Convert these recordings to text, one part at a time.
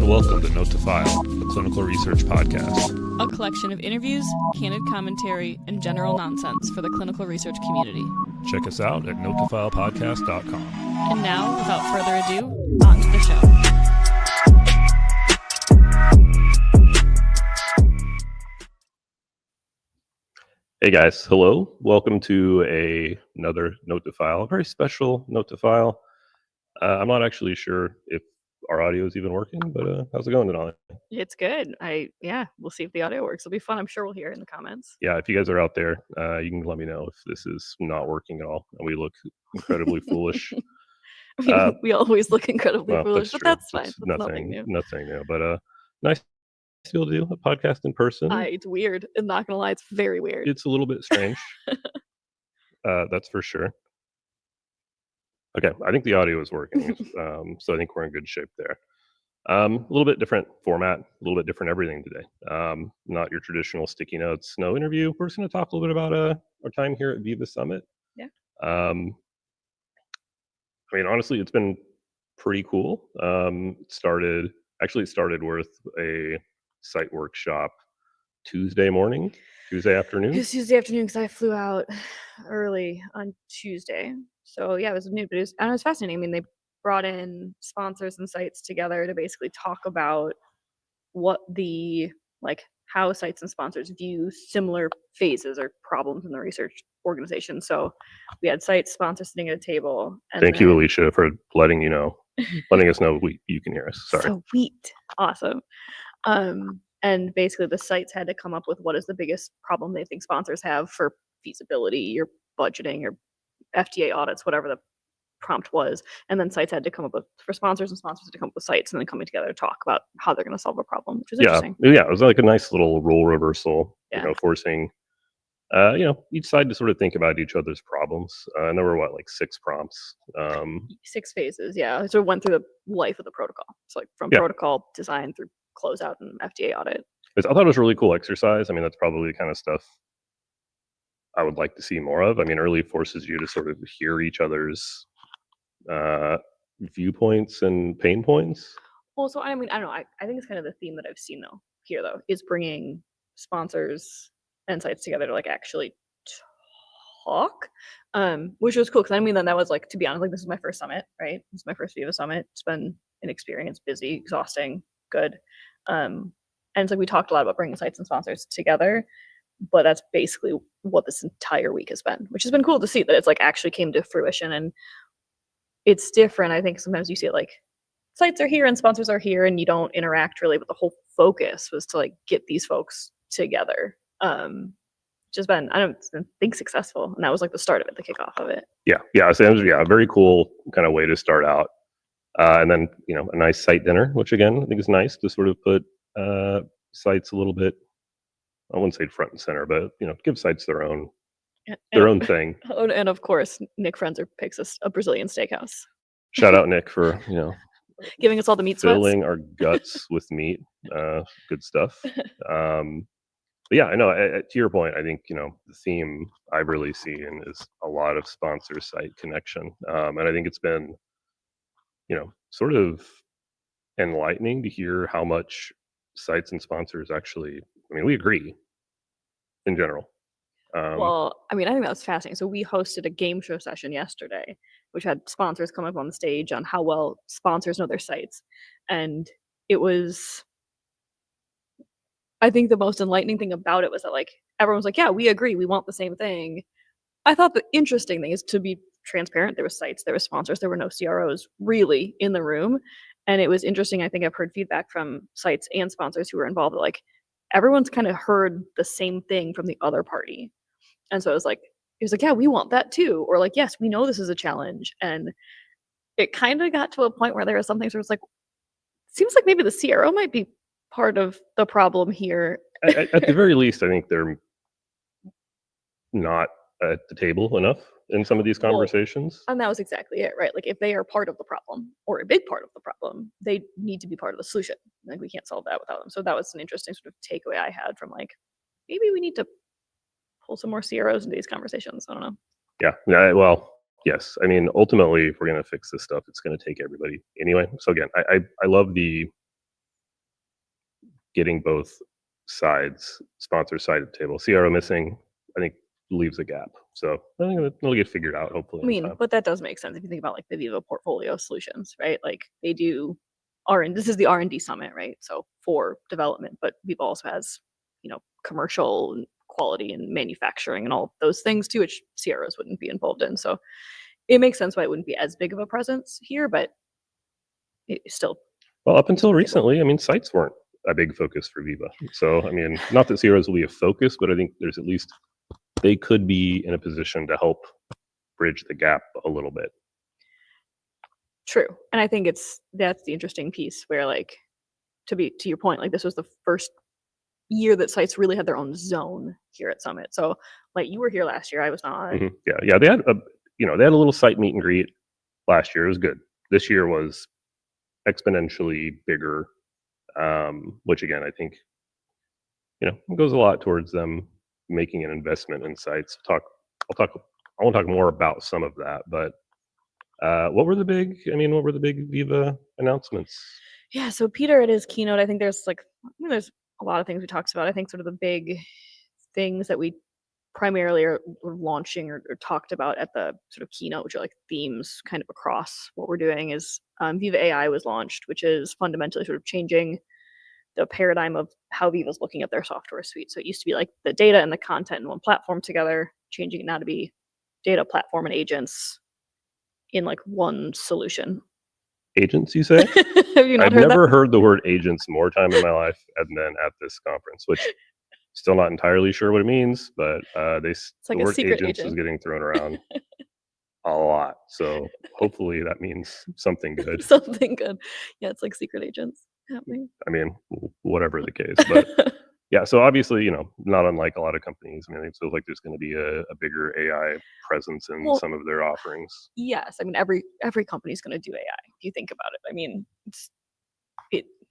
Welcome to Note to File, a clinical research podcast. A collection of interviews, candid commentary, and general nonsense for the clinical research community. Check us out at notetofilepodcast.com. And now, without further ado, on to the show. Hey guys, hello. Welcome to another Note to File, a very special Note to File. I'm not actually sure if our audio is even working, but how's it going, Denali? It's good. We'll see if the audio works. It'll be fun. I'm sure we'll hear it in the comments. Yeah, if you guys are out there, you can let me know if this is not working at all and we look incredibly foolish. We always look incredibly foolish, but that's fine. That's That's nothing new. Nothing new, but nice to be able to do a podcast in person. It's weird. I'm not gonna lie, it's very weird. It's a little bit strange. That's for sure. Okay, I think the audio is working, so I think we're in good shape there. A little bit different format, a little bit different everything today. Not your traditional sticky notes, no interview. We're just going to talk a little bit about our time here at Veeva Summit. Yeah. I mean, honestly, it's been pretty cool. It started with a site workshop Tuesday afternoon. It was Tuesday afternoon because I flew out early on Tuesday. So yeah, it was new, but it was fascinating. I mean, they brought in sponsors and sites together to basically talk about how sites and sponsors view similar phases or problems in the research organization. So we had sites, sponsors sitting at a table. Thank you, Alicia, for letting us know you can hear us. Sorry. Sweet. Awesome. And basically the sites had to come up with what is the biggest problem they think sponsors have for feasibility or budgeting or FDA audits, whatever the prompt was. And then sites had to come up with for sponsors, and sponsors had to come up with sites, and then coming together to talk about how they're going to solve a problem, which is interesting. Yeah, it was like a nice little role reversal, Yeah. Forcing each side to sort of think about each other's problems. And there were 6 prompts. 6 phases, yeah. So it went through the life of the protocol. So from protocol design through closeout and FDA audit. I thought it was a really cool exercise. I mean, that's probably the kind of stuff I would like to see more of. I mean, early forces you to sort of hear each other's viewpoints and pain points. Well, so I mean, I don't know. I think it's kind of the theme that I've seen here is bringing sponsors and sites together to actually talk, which was cool because I mean, then that was to be honest, this is my first summit, right? This is my first Veeva Summit. It's been an experience, busy, exhausting, good. And it's we talked a lot about bringing sites and sponsors together, but that's basically what this entire week has been, which has been cool to see that it's actually came to fruition. And it's different. I think sometimes you see it sites are here and sponsors are here and you don't interact really, but the whole focus was to get these folks together. Just been, I don't think successful. And that was the start of it, the kickoff of it. Yeah. So it was, a very cool kind of way to start out. And then, a nice site dinner, which again, I think is nice to sort of put sites a little bit, I wouldn't say front and center, but, give sites their own thing. Oh, and of course, Nick Frenzer picks us a Brazilian steakhouse. Shout out Nick for, giving us all the meat sweats. Filling our guts with meat. Good stuff. But yeah, I know, to your point, I think, the theme I've really seen is a lot of sponsor site connection. And I think it's been, sort of enlightening to hear how much sites and sponsors actually, we agree in general. Well, I mean, I think that was fascinating. So we hosted a game show session yesterday, which had sponsors come up on the stage on how well sponsors know their sites. And it was, I think the most enlightening thing about it was that everyone was yeah, we agree, we want the same thing. I thought the interesting thing is to be transparent. There were sites, there were sponsors, there were no CROs really in the room. And it was interesting. I think I've heard feedback from sites and sponsors who were involved that everyone's kind of heard the same thing from the other party. And so it was yeah, we want that too. Or yes, we know this is a challenge. And it kind of got to a point where there was something sort of seems like maybe the CRO might be part of the problem here. At the very least, I think they're not at the table enough in some of these conversations. Well, and that was exactly it, right? If they are part of the problem or a big part of the problem, they need to be part of the solution. We can't solve that without them. So that was an interesting sort of takeaway I had from maybe we need to pull some more CROs into these conversations. I don't know. Yeah. Well, yes. I mean, ultimately, if we're going to fix this stuff, it's going to take everybody anyway. So again, I love the getting both sides, sponsor side of the table. CRO missing, I think, leaves a gap. So I think it'll get figured out hopefully. I in mean, time. but that does make sense if you think about like the Veeva portfolio solutions, right? Like they do this is the R&D summit, right? So for development, but Veeva also has, commercial and quality and manufacturing and all those things too, which CROs wouldn't be involved in. So it makes sense why it wouldn't be as big of a presence here, but it's still. Well, up until recently, I mean, sites weren't a big focus for Veeva. So, I mean, not that CROs will be a focus, but I think there's at least they could be in a position to help bridge the gap a little bit. True. And I think that's the interesting piece where, like, to your point, like this was the first year that sites really had their own zone here at Summit. So like you were here last year, I was not. Mhm. Yeah. They had they had a little site meet and greet last year. It was good. This year was exponentially bigger, which again, I think, goes a lot towards them making an investment in sites. I want to talk more about some of that, but what were the big Veeva announcements? Yeah, so Peter at his keynote, I think there's a lot of things we talked about. I think sort of the big things that we primarily are launching or talked about at the sort of keynote, which are like themes kind of across what we're doing, is Veeva AI was launched, which is fundamentally sort of changing the paradigm of how Veeva's looking at their software suite. So it used to be like the data and the content in one platform together, changing it now to be data, platform, and agents in like one solution. Agents, you say? Have you not I've heard never that? heard the word agents more time in my life than at this conference, which still not entirely sure what it means, but the like a word secret agents is agent. getting thrown around a lot. So hopefully that means something good. Something good. Yeah, it's like secret agents happening. I mean, whatever the case, but yeah. So obviously, not unlike a lot of companies. I mean, it feels like there's going to be a bigger AI presence in Well, some of their offerings. Yes, I mean every company's going to do AI. If you think about it, I mean it's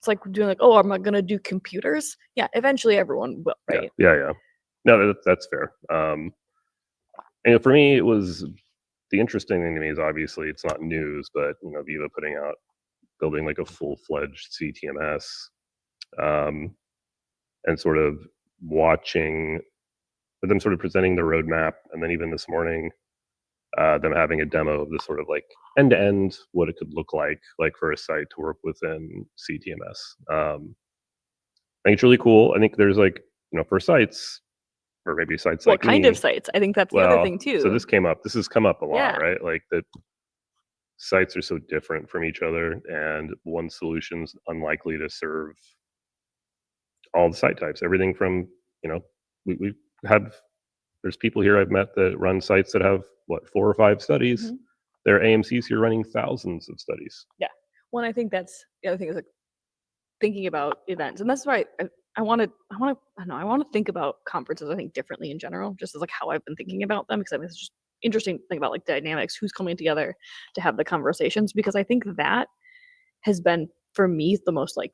like doing like, oh, am I going to do computers? Yeah, eventually everyone will, right? Yeah. No, that's fair. And for me, it was the interesting thing to me is obviously it's not news, but Veeva building like a full-fledged CTMS, and sort of watching them sort of presenting the roadmap, and then even this morning, them having a demo of the sort of like end-to-end what it could look like for a site to work within CTMS. I think it's really cool. I think there's like for sites, or maybe sites What like kind me, of sites? I think that's the other thing too. So this has come up a lot, Yeah. right? Like that sites are so different from each other, and one solution's unlikely to serve all the site types. Everything from, we have, there's people here I've met that run sites that have 4 or 5 studies. Mhm. There are AMCs here running thousands of studies. Yeah. Well, I think that's the other thing is like thinking about events, and that's why I want to think about conferences, I think, differently in general, just as like how I've been thinking about them, because I mean it's just interesting to think about like dynamics, who's coming together to have the conversations, because I think that has been for me the most like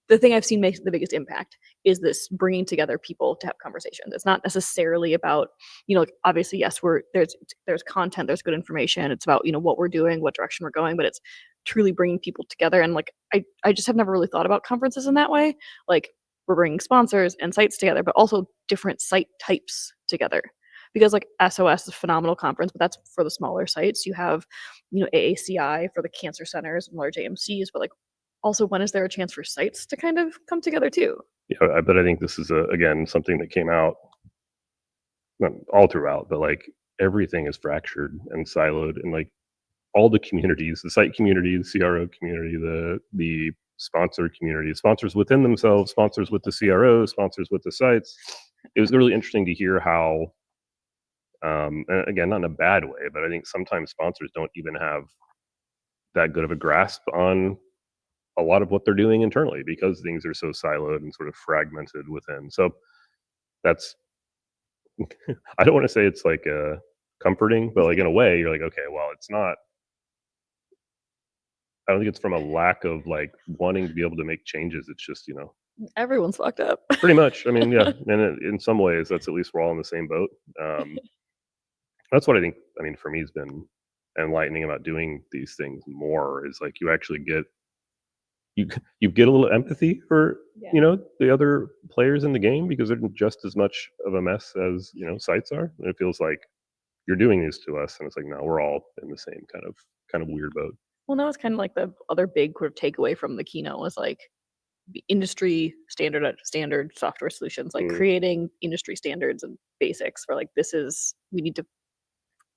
the thing I've seen makes the biggest impact is this bringing together people to have conversations. It's not necessarily about, like obviously, yes, there's content, there's good information. It's about, what we're doing, what direction we're going, but it's truly bringing people together. And like, I just have never really thought about conferences in that way. Like we're bringing sponsors and sites together, but also different site types together. Because like SOS is a phenomenal conference, but that's for the smaller sites. You have, AACI for the cancer centers and large AMCs, but like also when is there a chance for sites to kind of come together too? Yeah, I think this is again something that came out not all throughout, but like everything is fractured and siloed, and like all the communities, the site community, the CRO community, the sponsor community, sponsors within themselves, sponsors with the CRO, sponsors with the sites. It was really interesting to hear how, and again, not in a bad way, but I think sometimes sponsors don't even have that good of a grasp on a lot of what they're doing internally because things are so siloed and sort of fragmented within. So that's, I don't want to say it's like comforting, but like in a way you're like, okay, well, it's not, I don't think it's from a lack of like wanting to be able to make changes. It's just, everyone's fucked up. pretty much. I mean, yeah. And in some ways that's at least we're all in the same boat. That's what I think, for me has been enlightening about doing these things more is like you actually get, you get a little empathy for the other players in the game, because they're just as much of a mess as sites are. And it feels like you're doing this to us, and it's like, no, we're all in the same kind of weird boat. Well, that was kind of like the other big sort of takeaway from the keynote was like industry standard software solutions, like creating industry standards and basics for like we need to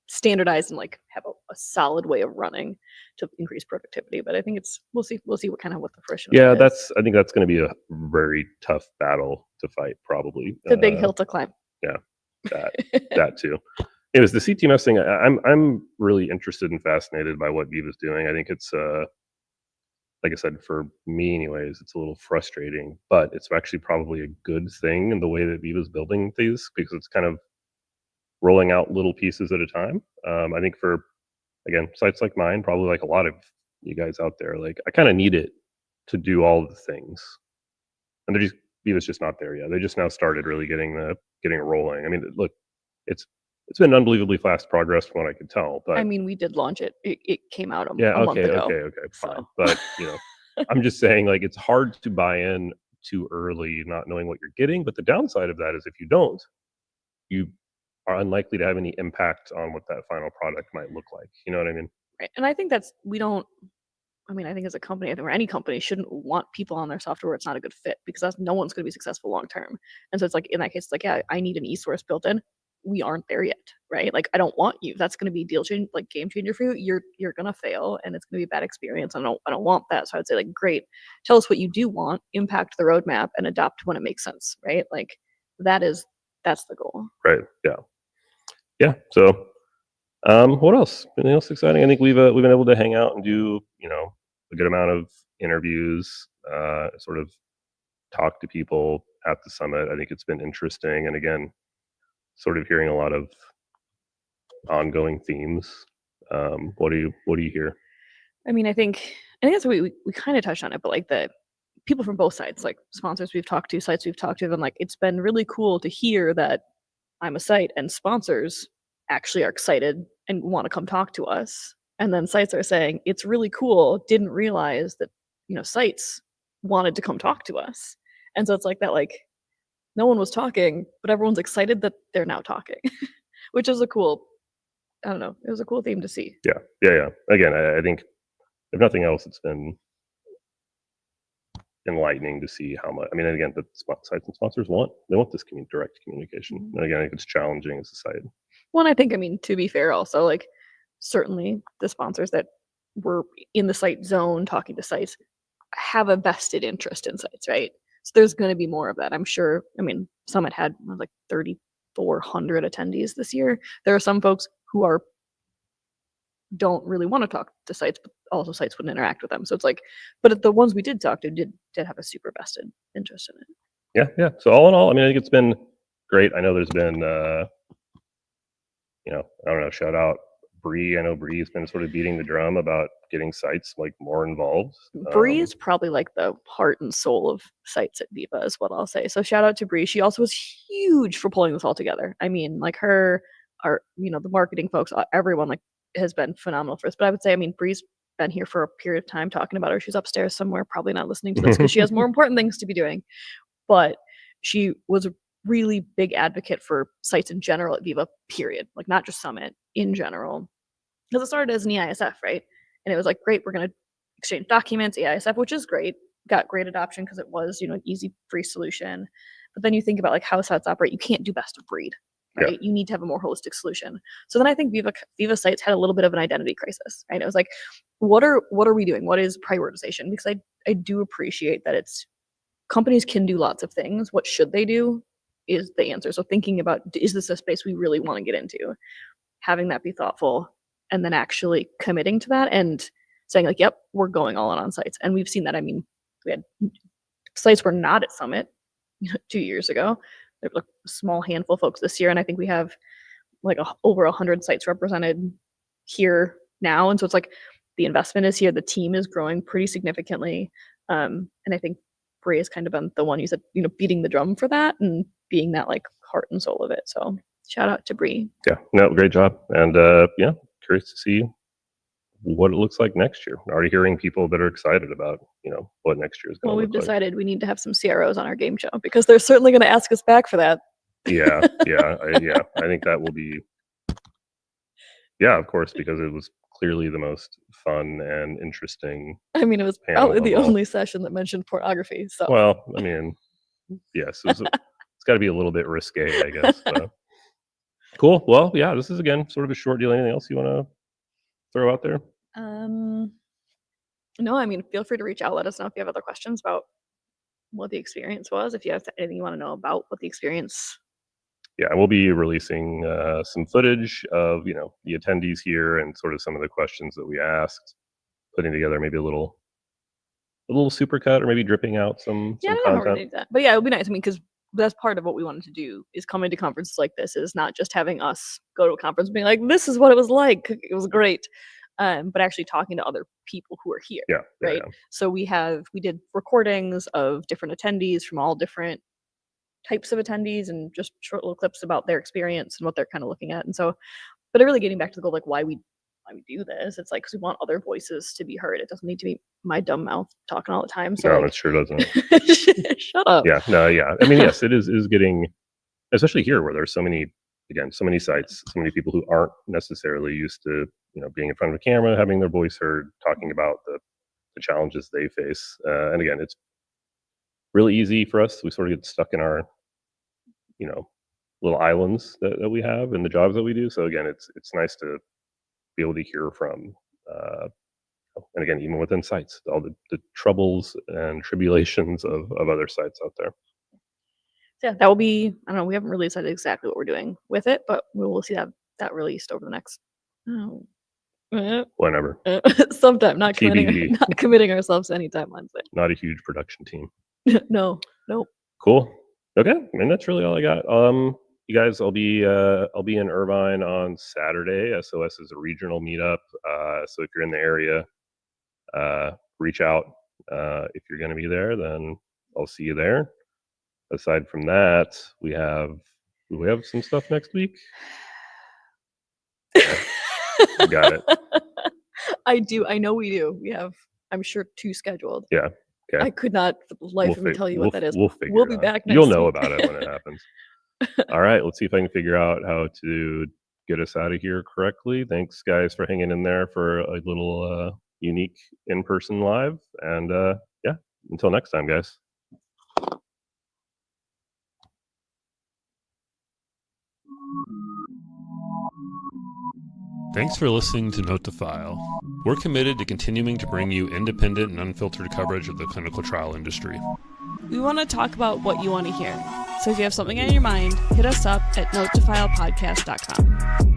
standardize and like have a solid way of running to increase productivity. But I think we'll see what the fruition. Yeah, I think that's going to be a very tough battle to fight, probably. It's a big hill to climb. Yeah, that too. Anyways, the CTMS thing, I'm really interested and fascinated by what Veeva's doing. I think it's like I said, for me anyways, it's a little frustrating, but it's actually probably a good thing in the way that Veeva's building these, because it's kind of rolling out little pieces at a time. I think for, again, sites like mine, probably like a lot of you guys out there, like I kind of need it to do all the things, and Veeva's just not there yet. They just now started really getting it rolling. I mean, look, it's been unbelievably fast progress from what I could tell. But I mean, we did launch it. It came out a month ago. Okay, fine. So. But I'm just saying, like, it's hard to buy in too early, not knowing what you're getting. But the downside of that is if you don't, you are unlikely to have any impact on what that final product might look like. You know what I mean? Right. And I think I think as a company, I think any company shouldn't want people on their software where it's not a good fit, because no one's going to be successful long term. And so it's like, in that case, it's like, yeah, I need an e-source built in. We aren't there yet, right? Like, I don't want you. That's going to be game changer for you. You're going to fail, and it's going to be a bad experience. I don't want that. So I'd say, like, great, tell us what you do want, impact the roadmap, and adopt when it makes sense, right? Like, that's the goal. Right. Yeah. So, what else? Anything else exciting? I think we've been able to hang out and do a good amount of interviews, sort of talk to people at the summit. I think it's been interesting, and again, sort of hearing a lot of ongoing themes. What do you hear? I mean, I think that's what we kind of touched on it, but like the people from both sides, like sponsors we've talked to, sites we've talked to, and like it's been really cool to hear that I'm a site and sponsors actually are excited and want to come talk to us. And then sites are saying it's really cool, didn't realize that sites wanted to come talk to us. And so it's like that, like, no one was talking, but everyone's excited that they're now talking, which is it was a cool theme to see. Yeah. Again, I think if nothing else, it's been enlightening to see how much. I mean, again, the sites and sponsors want this direct communication. And again, I think it's challenging as a site. Well, I think, to be fair, also, like, certainly the sponsors that were in the site zone talking to sites have a vested interest in sites, right? So there's going to be more of that, I'm sure. I mean, Summit had like 3,400 attendees this year. There are some folks who don't really want to talk to sites, but also sites wouldn't interact with them. So it's like, but the ones we did talk to did have a super vested interest in it. Yeah. So all in all, I mean, I think it's been great. I know there's been, I don't know, shout out Bree. I know Bree's been sort of beating the drum about getting sites like more involved. Bree is probably like the heart and soul of sites at Veeva, is what I'll say. So shout out to Bree. She also was huge for pulling this all together. I mean, like the marketing folks, everyone like has been phenomenal for us. But I would say, Bree's been here for a period of time talking about her. She's upstairs somewhere, probably not listening to this because she has more important things to be doing. But she was a really big advocate for sites in general at Veeva, period. Like, not just Summit, in general. Because it started as an EISF, right? And it was like, great, we're going to exchange documents, EISF, which is great. Got great adoption because it was, an easy, free solution. But then you think about like how sites operate, you can't do best of breed, right? Yeah. You need to have a more holistic solution. So then I think Veeva sites had a little bit of an identity crisis, right? It was like, what are we doing? What is prioritization? Because I do appreciate that companies can do lots of things. What should they do is the answer. So thinking about, is this a space we really want to get into? Having that be thoughtful, and then actually committing to that and saying like, yep, we're going all in on sites. And we've seen that. I mean, we had sites were not at Summit 2 years ago. There were a small handful of folks this year. And I think we have like over 100 sites represented here now. And so it's like the investment is here. The team is growing pretty significantly. And I think Bree has kind of been the one you said, beating the drum for that and being that like heart and soul of it. So shout out to Bree. Yeah, no, great job. And curious to see what it looks like next year. I'm already hearing people that are excited about, what next year is going to Well, we've look like. decided we need to have some CROs on our game show because they're certainly going to ask us back for that. Yeah. I think that will be, of course, because it was clearly the most fun and interesting. I mean, it was panel probably the of all. only session that mentioned pornography. So, Well, I mean, yes, it's got to be a little bit risque, I guess. But. Cool. Well, yeah, this is again sort of a short deal. Anything else you want to throw out there? no, I mean, feel free to reach out. Let us know if you have other questions about what the experience was. If you have anything you want to know about what the experience. Yeah, we'll be releasing some footage of the attendees here and sort of some of the questions that we asked, putting together maybe a little supercut or maybe dripping out some content. That. But yeah, it would be nice. I mean, because that's part of what we wanted to do is coming to conferences like this is not just having us go to a conference and being like, this is what it was like. It was great. But actually talking to other people who are here. Yeah. Right. Yeah. So we did recordings of different attendees from all different types of attendees and just short little clips about their experience and what they're kind of looking at. And so, but really getting back to the goal, like why we do this, it's like, because we want other voices to be heard. It doesn't need to be my dumb mouth talking all the time. So No, it sure doesn't. Shut up. Yeah. No. Yeah. I mean, yes, it is getting, especially here where there's so many sites, so many people who aren't necessarily used to, being in front of a camera, having their voice heard, talking about the challenges they face. And again, it's really easy for us. We sort of get stuck in our, little islands that we have and the jobs that we do. So again, it's nice to be able to hear from, and again, even within sites, all the troubles and tribulations of other sites out there. Yeah, that will be, I don't know, we haven't really decided exactly what we're doing with it, but we will see that released over the next, whenever. Sometime, not committing ourselves to any timelines there. Not a huge production team. No, nope. Cool. Okay, I mean that's really all I got. You guys, I'll be in Irvine on Saturday. SOS is a regional meetup. So if you're in the area, reach out. If you're going to be there, then I'll see you there. Aside from that, we have some stuff next week. Got it. I do. I know we do. We have, I'm sure, 2 scheduled. Yeah. Okay. I could not for the life of me tell you what that is. We'll be back next You'll know week. about it when it happens. All right. Let's see if I can figure out how to get us out of here correctly. Thanks, guys, for hanging in there for a little unique in-person live. And yeah, until next time, guys. Thanks for listening to Note to File. We're committed to continuing to bring you independent and unfiltered coverage of the clinical trial industry. We want to talk about what you want to hear. So if you have something on your mind, hit us up at notetofilepodcast.com.